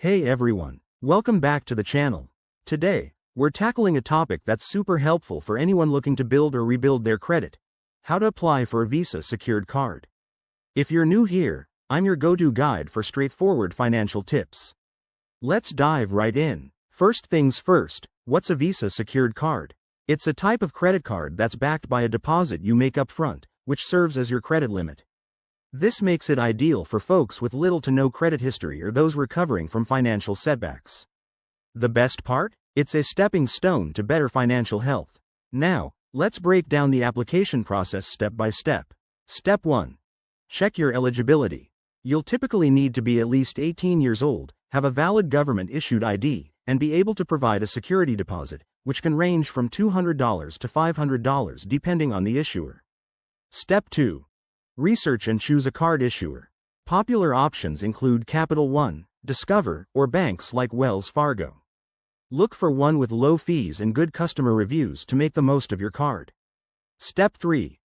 Hey everyone, welcome back to the channel. Today, we're tackling a topic that's super helpful for anyone looking to build or rebuild their credit: how to apply for a Visa secured card. If you're new here, I'm your go-to guide for straightforward financial tips. Let's dive right in. First things first, what's a Visa secured card? It's a type of credit card that's backed by a deposit you make up front, which serves as your credit limit. This makes it ideal for folks with little to no credit history or those recovering from financial setbacks. The best part? It's a stepping stone to better financial health. Now, let's break down the application process step by step. Step 1. Check your eligibility. You'll typically need to be at least 18 years old, have a valid government-issued ID, and be able to provide a security deposit, which can range from $200 to $500 depending on the issuer. Step 2. Research and choose a card issuer. Popular options include Capital One, Discover, or banks like Wells Fargo. Look for one with low fees and good customer reviews to make the most of your card. Step 3.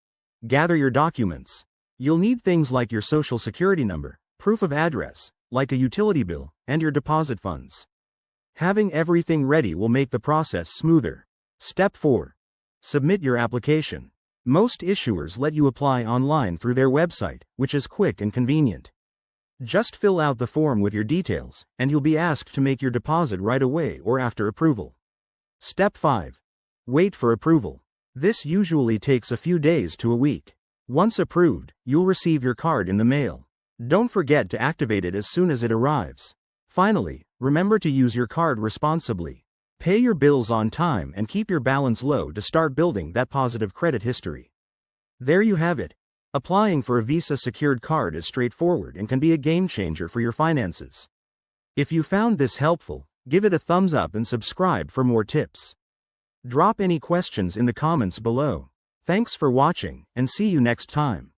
Gather your documents. You'll need things like your social security number, proof of address, like a utility bill, and your deposit funds. Having everything ready will make the process smoother. Step 4. Submit your application. Most issuers let you apply online through their website, which is quick and convenient. Just fill out the form with your details, and you'll be asked to make your deposit right away or after approval. Step 5. Wait for approval. This usually takes a few days to a week. Once approved, you'll receive your card in the mail. Don't forget to activate it as soon as it arrives. Finally, remember to use your card responsibly. Pay your bills on time and keep your balance low to start building that positive credit history. There you have it. Applying for a Visa secured card is straightforward and can be a game changer for your finances. If you found this helpful, give it a thumbs up and subscribe for more tips. Drop any questions in the comments below. Thanks for watching, and see you next time.